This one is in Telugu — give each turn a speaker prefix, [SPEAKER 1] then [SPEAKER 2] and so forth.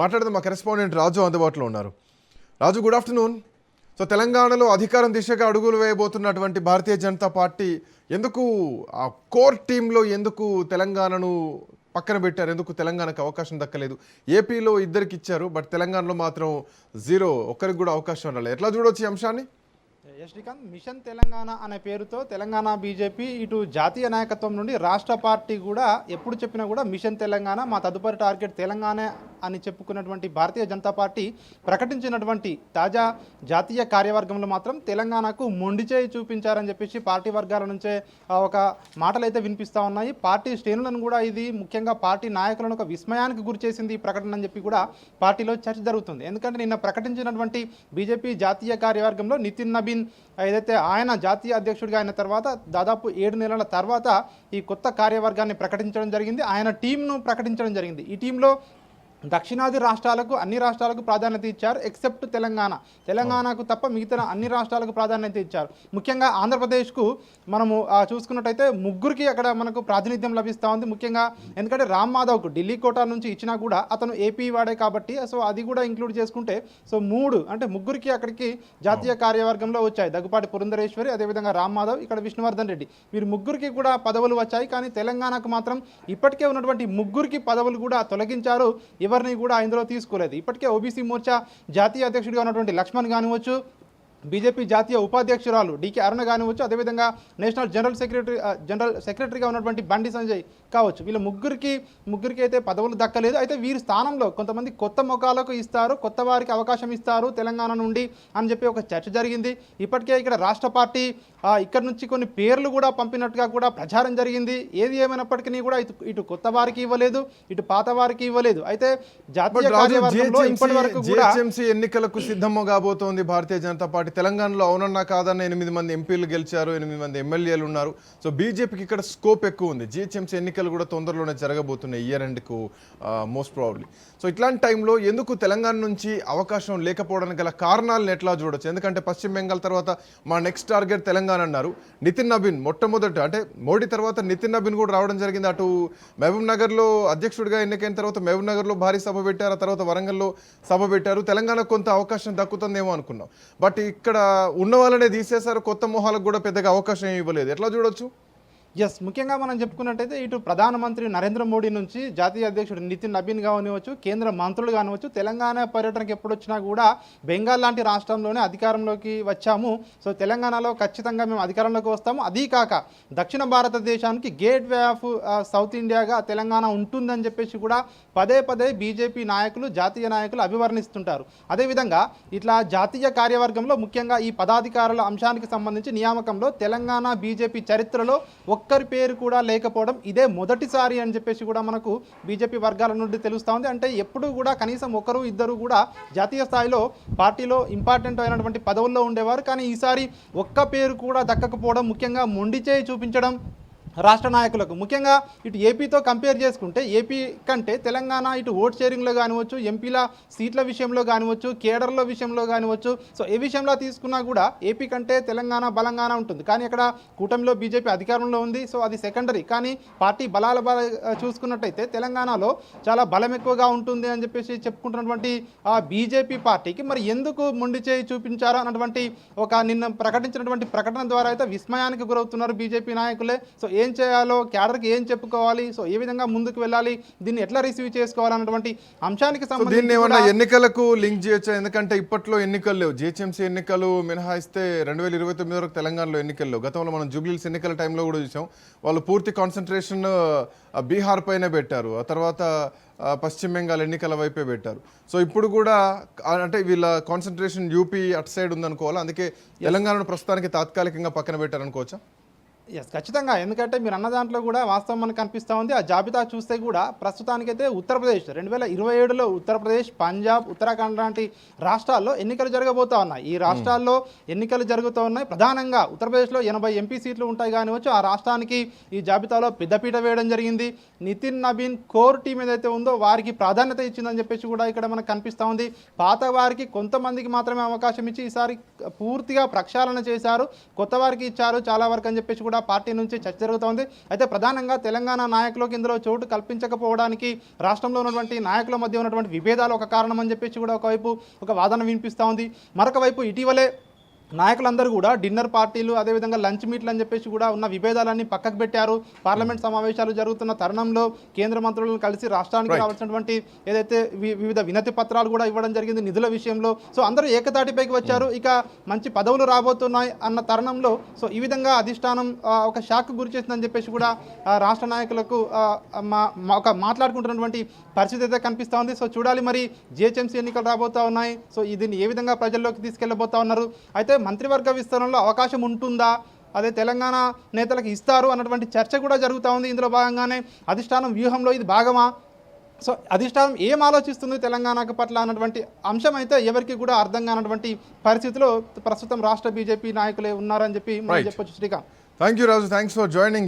[SPEAKER 1] మాట్లాడితే మా కరెస్పాండెంట్ రాజు అందుబాటులో ఉన్నారు. రాజు, గుడ్ ఆఫ్టర్నూన్. సో తెలంగాణలో అధికారం దిశగా అడుగులు వేయబోతున్నటువంటి భారతీయ జనతా పార్టీ ఎందుకు ఆ కోర్ టీంలో ఎందుకు తెలంగాణను పక్కన పెట్టారు? ఎందుకు తెలంగాణకు అవకాశం దక్కలేదు? ఏపీలో ఇద్దరికి ఇచ్చారు, బట్ తెలంగాణలో మాత్రం జీరో, ఒక్కరికి కూడా అవకాశం రాలేదు. ఎట్లా చూడవచ్చు ఈ అంశాన్ని?
[SPEAKER 2] శ్రీకాంత్, మిషన్ తెలంగాణ అనే పేరుతో తెలంగాణ బీజేపీ ఇటు జాతీయ నాయకత్వం నుండి రాష్ట్ర పార్టీ కూడా ఎప్పుడు చెప్పినా కూడా మిషన్ తెలంగాణ, మా తదుపరి టార్గెట్ తెలంగాణ అని చెప్పుకున్నటువంటి భారతీయ జనతా పార్టీ ప్రకటించినటువంటి తాజా జాతీయ కార్యవర్గంలో మాత్రం తెలంగాణకు మొండి చేయి చూపించారని చెప్పేసి పార్టీ వర్గాల నుంచే ఒక మాటలు అయితే వినిపిస్తూ ఉన్నాయి. పార్టీ శ్రేణులను కూడా ఇది ముఖ్యంగా పార్టీ నాయకులను ఒక విస్మయానికి గురి చేసింది ఈ ప్రకటన అని చెప్పి కూడా పార్టీలో చర్చ జరుగుతుంది. ఎందుకంటే నిన్న ప్రకటించినటువంటి బీజేపీ జాతీయ కార్యవర్గంలో నితిన్ నబీన్ ఏదైతే ఆయన జాతీయ అధ్యక్షుడిగా అయిన తర్వాత దాదాపు 7 నెలల తర్వాత ఈ కొత్త కార్యవర్గాన్ని ప్రకటించడం జరిగింది. ఆయన టీంను ప్రకటించడం జరిగింది. ఈ టీంలో దక్షిణాది రాష్ట్రాలకు, అన్ని రాష్ట్రాలకు ప్రాధాన్యత ఇచ్చారు, ఎక్సెప్ట్ తెలంగాణకు తప్ప మిగతా అన్ని రాష్ట్రాలకు ప్రాధాన్యత ఇచ్చారు. ముఖ్యంగా ఆంధ్రప్రదేశ్కు మనము చూసుకున్నట్టయితే ముగ్గురికి అక్కడ మనకు ప్రాతినిధ్యం లభిస్తూ ఉంది. ముఖ్యంగా ఎందుకంటే రామ్ మాధవ్కు ఢిల్లీ కోటా నుంచి ఇచ్చినా కూడా అతను ఏపీ వాడే కాబట్టి సో అది కూడా ఇంక్లూడ్ చేసుకుంటే సో ముగ్గురికి అక్కడికి జాతీయ కార్యవర్గంలో వచ్చాయి. దగ్గుపాటి పురంధరేశ్వరి, అదేవిధంగా రామ్ మాధవ్, ఇక్కడ విష్ణువర్ధన్ రెడ్డి, వీరు ముగ్గురికి కూడా పదవులు వచ్చాయి. కానీ తెలంగాణకు మాత్రం ఇప్పటికే ఉన్నటువంటి ముగ్గురికి పదవులు కూడా తొలగించారు, ఎవరిని కూడా ఇందులో తీసుకోలేదు. ఇప్పటికే ఓబీసీ మోర్చా జాతీయ అధ్యక్షుడిగా ఉన్నటువంటి లక్ష్మణ్ కానివచ్చు, బీజేపీ జాతీయ ఉపాధ్యక్షురాలు డీకే అరుణ కానివచ్చు, అదేవిధంగా నేషనల్ జనరల్ సెక్రటరీగా ఉన్నటువంటి బండి సంజయ్ కావచ్చు, వీళ్ళ ముగ్గురికి అయితే పదవులు దక్కలేదు. అయితే వీరి స్థానంలో కొంతమంది కొత్త ముఖాలకు ఇస్తారు, కొత్త వారికి అవకాశం ఇస్తారు తెలంగాణ నుండి అని చెప్పి ఒక చర్చ జరిగింది. ఇప్పటికే ఇక్కడ రాష్ట్ర పార్టీ ఇక్కడ నుంచి కొన్ని పేర్లు కూడా పంపినట్టుగా కూడా ప్రచారం జరిగింది. ఏది ఏమైనప్పటికీ కూడా ఇటు కొత్త వారికి ఇవ్వలేదు, ఇటు పాత వారికి ఇవ్వలేదు. అయితే జాతీయ కార్యవర్గంలో ఇప్పటి వరకు కూడా
[SPEAKER 1] ఎన్నికలకు సిద్ధం కాబోతోంది భారతీయ జనతా పార్టీ. తెలంగాణలో అవునన్నా కాదన్న 8 మంది ఎంపీలు గెలిచారు, 8 మంది ఎమ్మెల్యేలు ఉన్నారు. సో బీజేపీకి ఇక్కడ స్కోప్ ఎక్కువ ఉంది. జిహెచ్ఎంసీ ఎన్నికలు కూడా తొందరలోనే జరగబోతున్నాయి, ఇయర్ ఎండ్కు మోస్ట్ ప్రాబబ్లీ. సో ఇట్లాంటి టైంలో ఎందుకు తెలంగాణ నుంచి అవకాశం లేకపోవడానికి గల కారణాలను ఎట్లా చూడొచ్చు? ఎందుకంటే పశ్చిమ బెంగాల్ తర్వాత మా నెక్స్ట్ టార్గెట్ తెలంగాణ అన్నారు. నితిన్ నబీన్ మొట్టమొదట, అంటే మోడీ తర్వాత నితిన్ నబీన్ కూడా రావడం జరిగింది. అటు మహబూబ్ నగర్లో అధ్యక్షుడిగా ఎన్నికైన తర్వాత మహబూబ్ నగర్లో భారీ సభ పెట్టారు, ఆ తర్వాత వరంగల్లో సభ పెట్టారు. తెలంగాణకు కొంత అవకాశం దక్కుతుందేమో అనుకున్నాం, బట్ ఇక్కడ ఉన్న వాళ్ళనే తీసేశారు. కొత్త మొహాలకు కూడా పెద్దగా అవకాశం ఇవ్వలేదు. ఎట్లా చూడొచ్చు?
[SPEAKER 2] ముఖ్యంగా మనం చెప్పుకున్నట్టయితే ఇటు ప్రధానమంత్రి నరేంద్ర మోడీ నుంచి జాతీయ అధ్యక్షుడు నితిన్ నబీన్ కానివచ్చు, కేంద్ర మంత్రులు కానివచ్చు, తెలంగాణ పర్యటనకు ఎప్పుడు వచ్చినా కూడా బెంగాల్ లాంటి రాష్ట్రంలోనే అధికారంలోకి వచ్చాము, సో తెలంగాణలో ఖచ్చితంగా మేము అధికారంలోకి వస్తాము, అదీ కాక దక్షిణ భారతదేశానికి గేట్ వే ఆఫ్ సౌత్ ఇండియాగా తెలంగాణ ఉంటుందని చెప్పేసి కూడా పదే బీజేపీ నాయకులు, జాతీయ నాయకులు అభివర్ణిస్తుంటారు. అదేవిధంగా ఇట్లా జాతీయ కార్యవర్గంలో ముఖ్యంగా ఈ పదాధికారుల అంశానికి సంబంధించి నియామకంలో తెలంగాణ బీజేపీ చరిత్రలో ఒక్కరి పేరు కూడా లేకపోవడం ఇదే మొదటిసారి అని చెప్పేసి కూడా మనకు బీజేపీ వర్గాల నుండి తెలుస్తూ ఉంది. అంటే ఎప్పుడు కూడా కనీసం ఒకరు ఇద్దరు కూడా జాతీయ స్థాయిలో పార్టీలో ఇంపార్టెంట్ అయినటువంటి పదవుల్లో ఉండేవారు. కానీ ఈసారి ఒక్క పేరు కూడా దక్కకపోవడం, ముఖ్యంగా మొండి చేయి చూపించడం రాష్ట్ర నాయకులకు, ముఖ్యంగా ఇటు ఏపీతో కంపేర్ చేసుకుంటే ఏపీ కంటే తెలంగాణ ఇటు ఓట్ షేరింగ్లో కానివచ్చు, ఎంపీల సీట్ల విషయంలో కానివచ్చు, కేడర్ల విషయంలో కానివచ్చు, సో ఏ విషయంలో తీసుకున్నా కూడా ఏపీ కంటే తెలంగాణ బలంగానే ఉంటుంది. కానీ అక్కడ కూటమిలో బీజేపీ అధికారంలో ఉంది, సో అది సెకండరీ. కానీ పార్టీ బలాల చూసుకున్నట్టయితే తెలంగాణలో చాలా బలం ఎక్కువగా ఉంటుంది అని చెప్పేసి చెప్పుకుంటున్నటువంటి ఆ బీజేపీ పార్టీకి మరి ఎందుకు మొండి చేయి చూపించారు అన్నటువంటి ఒక నిన్న ప్రకటించినటువంటి ప్రకటన ద్వారా అయితే విస్మయానికి గురవుతున్నారు బీజేపీ నాయకులే. సో ఏం చేయాలో, క్యాడర్కి ఏం చెప్పుకోవాలి, సో ఏ విధంగా ముందుకు వెళ్ళాలి, దీన్ని ఎట్లా రిసీవ్ చేసుకోవాలన్నటువంటి అంశానికి సంబంధించి
[SPEAKER 1] ఏమన్నా ఎన్నికలకు లింక్ చేయొచ్చు? ఎందుకంటే ఇప్పట్లో ఎన్నికలు లేవు, జిహెచ్ఎంసీ ఎన్నికలు మినహాయిస్తే 2029 వరకు తెలంగాణలో ఎన్నికలు లేవు. గతంలో మనం జూబ్లీహిల్స్ ఎన్నికల టైంలో కూడా చూసాం, వాళ్ళు పూర్తి కాన్సన్ట్రేషన్ బీహార్ పైన పెట్టారు, ఆ తర్వాత పశ్చిమ బెంగాల్ ఎన్నికల వైపే పెట్టారు. సో ఇప్పుడు కూడా అంటే వీళ్ళ కాన్సన్ట్రేషన్ యూపీ అటు సైడ్ ఉందనుకోవాలి, అందుకే తెలంగాణను ప్రస్తుతానికి తాత్కాలికంగా పక్కన పెట్టారనుకోవచ్చా?
[SPEAKER 2] ఖచ్చితంగా. ఎందుకంటే మీరు అన్న దాంట్లో కూడా వాస్తవం మనకు కనిపిస్తూ ఉంది. ఆ జాబితా చూస్తే కూడా ప్రస్తుతానికైతే ఉత్తరప్రదేశ్ 2027లో ఉత్తరప్రదేశ్, పంజాబ్, ఉత్తరాఖండ్ లాంటి రాష్ట్రాల్లో ఎన్నికలు జరగబోతూ ఉన్నాయి. ఈ రాష్ట్రాల్లో ఎన్నికలు జరుగుతూ ఉన్నాయి. ప్రధానంగా ఉత్తరప్రదేశ్లో 80 ఎంపీ సీట్లు ఉంటాయి కానివచ్చు. ఆ రాష్ట్రానికి ఈ జాబితాలో పెద్దపీట వేయడం జరిగింది. నితిన్ నబీన్ కోర్ టీం ఏదైతే ఉందో వారికి ప్రాధాన్యత ఇచ్చిందని చెప్పేసి కూడా ఇక్కడ మనకు కనిపిస్తూ ఉంది. పాత వారికి కొంతమందికి మాత్రమే అవకాశం ఇచ్చి ఈసారి పూర్తిగా ప్రక్షాళన చేశారు, కొత్త వారికి ఇచ్చారు చాలా వరకు అని చెప్పేసి కూడా కూడా పార్టీ నుంచి చర్చ జరుగుతోంది. అయితే ప్రధానంగా తెలంగాణ నాయకులకు ఇందులో చోటు కల్పించకపోవడానికి రాష్ట్రంలో ఉన్నటువంటి నాయకుల మధ్య ఉన్నటువంటి విభేదాలు ఒక కారణం అని చెప్పేసి కూడా ఒకవైపు ఒక వాదన వినిపిస్తూ ఉంది. మరొక వైపు ఇటీవలే నాయకులందరూ కూడా డిన్నర్ పార్టీలు అదేవిధంగా లంచ్ మీట్లు అని చెప్పేసి కూడా ఉన్న విభేదాలన్నీ పక్కకు పెట్టారు. పార్లమెంట్ సమావేశాలు జరుగుతున్న తరుణంలో కేంద్ర మంత్రులను కలిసి రాష్ట్రానికి రావాల్సినటువంటి ఏదైతే వివిధ వినతి పత్రాలు కూడా ఇవ్వడం జరిగింది నిధుల విషయంలో. సో అందరూ ఏకతాటిపైకి వచ్చారు. ఇక మంచి పదవులు రాబోతున్నాయి అన్న తరుణంలో సో ఈ విధంగా అధిష్టానం ఒక షాక్ గురి చేసిందని చెప్పేసి కూడా రాష్ట్ర నాయకులకు ఒక మాట్లాడుకుంటున్నటువంటి పరిస్థితి అయితే కనిపిస్తూ ఉంది. సో చూడాలి మరి జిహెచ్ఎంసీ ఎన్నికలు రాబోతూ ఉన్నాయి. సో దీన్ని ఏ విధంగా ప్రజల్లోకి తీసుకెళ్లబోతా ఉన్నారు. అయితే మంత్రివర్గ విస్తరణలో అవకాశం ఉంటుందా, అదే తెలంగాణ నేతలకు ఇస్తారు అన్నటువంటి చర్చ కూడా జరుగుతూ ఉంది. ఇందులో భాగంగానే అధిష్టానం వ్యూహంలో ఇది భాగమా, సో అధిష్టానం ఏం ఆలోచిస్తుంది తెలంగాణకు పట్ల అన్నటువంటి అంశం అయితే ఎవరికి కూడా అర్థం కానటువంటి పరిస్థితిలో ప్రస్తుతం రాష్ట్ర బీజేపీ నాయకులే ఉన్నారని చెప్పి మనం చెప్పొచ్చు. Srikanth,
[SPEAKER 1] thank you Raju, thanks for joining.